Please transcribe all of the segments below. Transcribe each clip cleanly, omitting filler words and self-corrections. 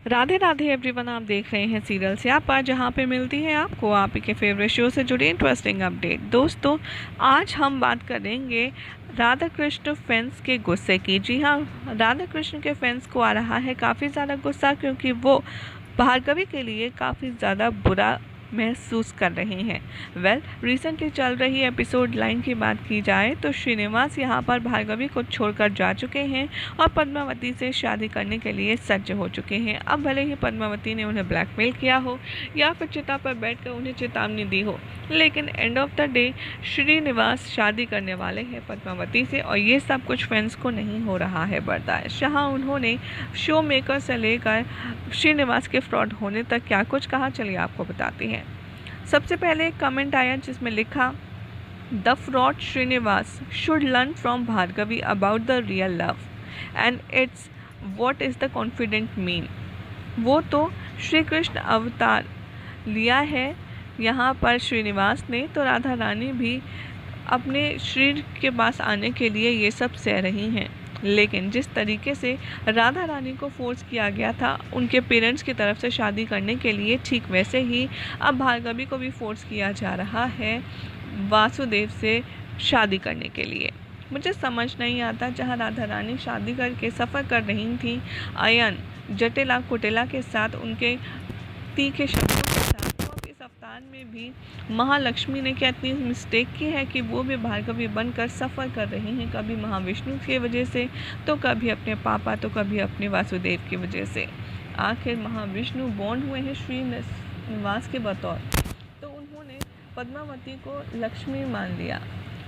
Radhe Radhe everyone, आप देख रहे हैं सीरियल स्यापा, जहां पे मिलती है आपको आप ही के फेवरेट शो से जुड़ी इंटरेस्टिंग अपडेट। दोस्तों, आज हम बात करेंगे राधा कृष्ण फैंस के गुस्से की। जी हाँ, राधा कृष्ण के फैंस को आ रहा है काफ़ी ज़्यादा गुस्सा, क्योंकि वो भार्गवी के लिए काफ़ी ज़्यादा बुरा महसूस कर रहे हैं। रिसेंटली चल रही एपिसोड लाइन की बात की जाए तो श्रीनिवास यहाँ पर भार्गवी को छोड़कर जा चुके हैं और पद्मावती से शादी करने के लिए सज्ज हो चुके हैं। अब भले ही पद्मावती ने उन्हें ब्लैकमेल किया हो या फिर चिता पर बैठकर उन्हें चेतावनी दी हो, लेकिन end of the day Srinivas शादी करने वाले हैं पद्मावती से, और ये सब कुछ फैंस को नहीं हो रहा है बर्दाश्त। जहाँ उन्होंने शो मेकर से लेकर श्रीनिवास के फ्रॉड होने तक क्या कुछ कहा, चलिए आपको बताते हैं। सबसे पहले एक कमेंट आया जिसमें लिखा, the fraud Srinivas should learn from Bhargavi about the real love and it's what is the confident mean. वो तो श्री कृष्ण अवतार लिया है यहाँ पर श्रीनिवास ने, तो राधा रानी भी अपने श्री के पास आने के लिए ये सब सह रही हैं। लेकिन जिस तरीके से राधा रानी को फोर्स किया गया था उनके पेरेंट्स की तरफ से शादी करने के लिए, ठीक वैसे ही अब भार्गवी को भी फोर्स किया जा रहा है वासुदेव से शादी करने के लिए। मुझे समझ नहीं आता, जहां राधा रानी शादी करके सफ़र कर रही थी अयन जटिला कुटिला के साथ, उनके तीखे शब्दों के साथ, तो अब इस अवतार में भी महालक्ष्मी ने क्या इतनी मिस्टेक की है कि वो भी भार्गवी बनकर सफ़र कर रही हैं, कभी महाविष्णु की वजह से, तो कभी अपने पापा, तो कभी अपने वासुदेव की वजह से। आखिर महाविष्णु बॉन्ड हुए हैं श्रीनिवास के बतौर, तो उन्होंने पद्मावती को लक्ष्मी मान लिया।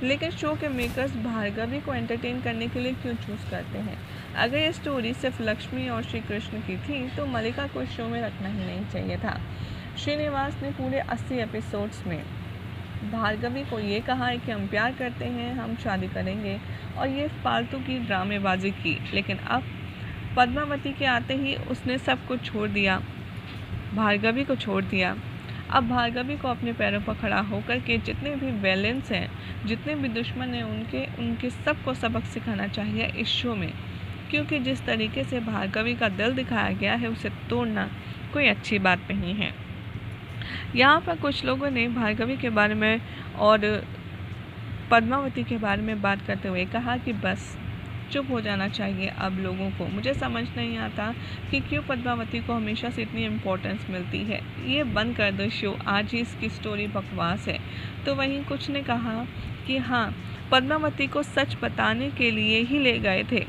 लेकिन शो के मेकर्स भार्गवी को एंटरटेन करने के लिए क्यों चूज़ करते हैं? अगर ये स्टोरी सिर्फ लक्ष्मी और श्री कृष्ण की थी तो मलिका को शो में रखना ही नहीं चाहिए था। श्रीनिवास ने पूरे 80 एपिसोड्स में भार्गवी को ये कहा है कि हम प्यार करते हैं, हम शादी करेंगे, और ये फालतू की ड्रामेबाजी की। लेकिन अब पद्मावती के आते ही उसने सब कुछ छोड़ दिया, भार्गवी को छोड़ दिया। अब भार्गवी को अपने पैरों पर खड़ा होकर के जितने भी विलेंस हैं, जितने भी दुश्मन हैं, उनके सबको सबक सिखाना चाहिए इस शो में, क्योंकि जिस तरीके से भार्गवी का दिल दिखाया गया है उसे तोड़ना कोई अच्छी बात नहीं है। यहाँ पर कुछ लोगों ने भार्गवी के बारे में और पद्मावती के बारे में बात करते हुए कहा कि बस चुप हो जाना चाहिए अब लोगों को। मुझे समझ नहीं आता कि क्यों पद्मावती को हमेशा से इतनी इम्पोर्टेंस मिलती है। ये बंद कर दो शो, आज ही इसकी स्टोरी बकवास है। तो वहीं कुछ ने कहा कि हाँ, पद्मावती को सच बताने के लिए ही ले गए थे,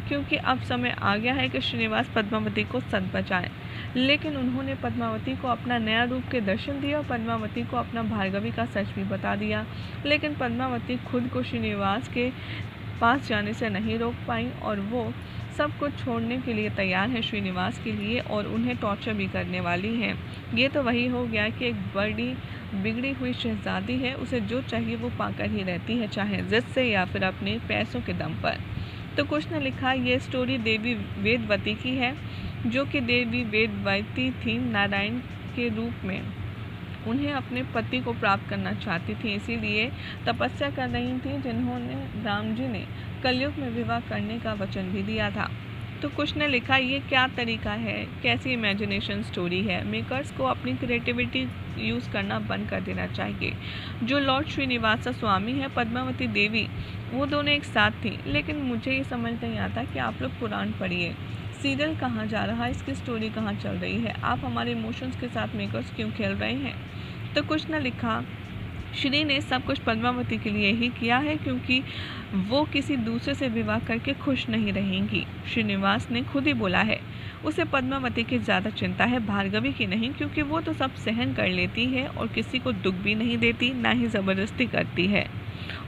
क्योंकि अब समय आ गया है कि श्रीनिवास पद्मावती को सच बचाएं। लेकिन उन्होंने पद्मावती को अपना नया रूप के दर्शन दिया और पद्मावती को अपना भार्गवी का सच भी बता दिया। लेकिन पद्मावती खुद को श्रीनिवास के पास जाने से नहीं रोक पाई और वो सब कुछ छोड़ने के लिए तैयार है श्रीनिवास के लिए, और उन्हें टॉर्चर भी करने वाली हैं। ये तो वही हो गया कि एक बड़ी बिगड़ी हुई शहजादी है, उसे जो चाहिए वो पाकर ही रहती है, चाहे जिद से या फिर अपने पैसों के दम पर। तो कुछ ने लिखा, ये स्टोरी देवी वेदवती की है, जो कि देवी वेदवती थी नारायण के रूप में। उन्हें अपने पति को प्राप्त करना चाहती थी, इसीलिए तपस्या कर रही थी, जिन्होंने राम जी ने कलयुग में विवाह करने का वचन भी दिया था। तो कुछ ने लिखा, ये क्या तरीका है, कैसी इमेजिनेशन स्टोरी है। मेकर्स को अपनी क्रिएटिविटी यूज़ करना बंद कर देना चाहिए। जो लॉर्ड श्रीनिवास स्वामी है, पद्मावती देवी, वो दोनों एक साथ थी। लेकिन मुझे ये समझ नहीं आता कि आप लोग पुराण पढ़िए, सीरियल कहाँ जा रहा है, इसकी स्टोरी कहाँ चल रही है, आप हमारे इमोशंस के साथ मेकर्स क्यों खेल रहे हैं। तो कुछ ने लिखा, श्री ने सब कुछ पद्मावती के लिए ही किया है, क्योंकि वो किसी दूसरे से विवाह करके खुश नहीं रहेंगी। श्रीनिवास ने खुद ही बोला है उसे पद्मावती की ज़्यादा चिंता है, भार्गवी की नहीं, क्योंकि वो तो सब सहन कर लेती है और किसी को दुख भी नहीं देती, ना ही ज़बरदस्ती करती है।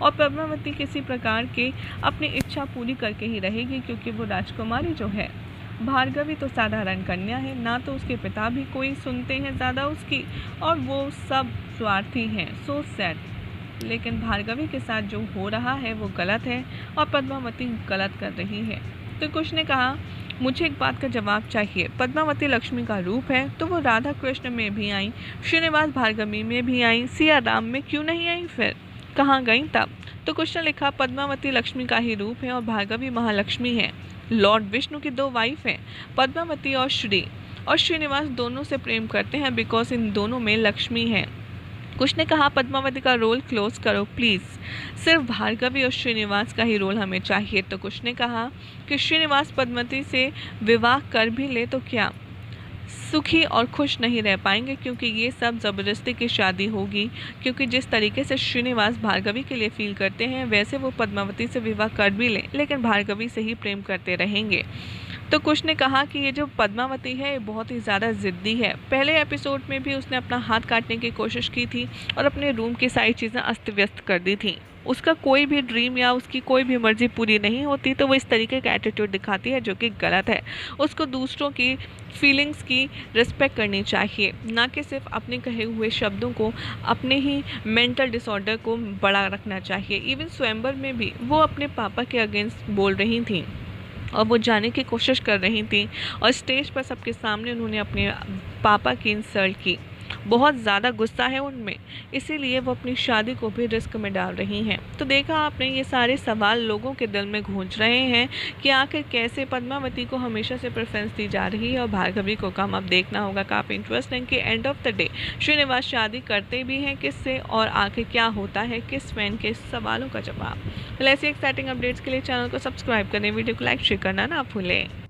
और पद्मावती किसी प्रकार के अपनी इच्छा पूरी करके ही रहेगी, क्योंकि वो राजकुमारी जो है। भार्गवी तो साधारण कन्या है, ना तो उसके पिता भी कोई सुनते हैं ज़्यादा उसकी, और वो सब स्वार्थी हैं। So sad. लेकिन भार्गवी के साथ जो हो रहा है वो गलत है और पद्मावती गलत कर रही है। तो कुछ ने कहा, मुझे एक बात का जवाब चाहिए, पद्मावती लक्ष्मी का रूप है तो वो राधा कृष्ण में भी आई, श्रीनिवास भार्गवी में भी आई, सिया राम में क्यों नहीं आई, फिर कहाँ गई तब? तो कुछ ने लिखा, पद्मावती लक्ष्मी का ही रूप है और भार्गवी महालक्ष्मी है। लॉर्ड विष्णु की 2 वाइफ हैं, पद्मावती और श्री। और श्रीनिवास दोनों से प्रेम करते हैं बिकॉज इन दोनों में लक्ष्मी है। कुश ने कहा पद्मावती का रोल क्लोज करो प्लीज़, सिर्फ भार्गवी और श्रीनिवास का ही रोल हमें चाहिए। तो कुश ने कहा कि श्रीनिवास पद्मावती से विवाह कर भी ले तो क्या सुखी और खुश नहीं रह पाएंगे, क्योंकि ये सब ज़बरदस्ती की शादी होगी। क्योंकि जिस तरीके से श्रीनिवास भार्गवी के लिए फील करते हैं वैसे वो पद्मावती से विवाह कर भी लें लेकिन भार्गवी से ही प्रेम करते रहेंगे। तो कुश ने कहा कि ये जो पद्मावती है ये बहुत ही ज़्यादा ज़िद्दी है। पहले एपिसोड में भी उसने अपना हाथ काटने की कोशिश की थी और अपने रूम की सारी चीज़ें अस्त व्यस्त कर दी थी। उसका कोई भी ड्रीम या उसकी कोई भी मर्जी पूरी नहीं होती तो वो इस तरीके का एटीट्यूड दिखाती है, जो कि गलत है। उसको दूसरों की फीलिंग्स की रिस्पेक्ट करनी चाहिए, ना कि सिर्फ अपने कहे हुए शब्दों को, अपने ही मेंटल डिसऑर्डर को बड़ा रखना चाहिए। इवन स्वयंवर में भी वो अपने पापा के अगेंस्ट बोल रही थी और वो जाने की कोशिश कर रही थी और स्टेज पर सबके सामने उन्होंने अपने पापा की इंसल्ट की। बहुत ज़्यादा गुस्सा है उनमें, इसीलिए वो अपनी शादी को भी रिस्क में डाल रही हैं। तो देखा आपने, ये सारे सवाल लोगों के दिल में गूंज रहे हैं कि आखिर कैसे पद्मावती को हमेशा से प्रेफरेंस दी जा रही है और भार्गवी को कम। अब देखना होगा। काफ़ी इंटरेस्टिंग कि end of the day Srinivas शादी करते भी हैं किससे और आखिर क्या होता है किस फैन के सवालों का जवाब। ऐसी एक्साइटिंग अपडेट्स के लिए चैनल को सब्सक्राइब करें, वीडियो को लाइक शेयर करना ना भूलें।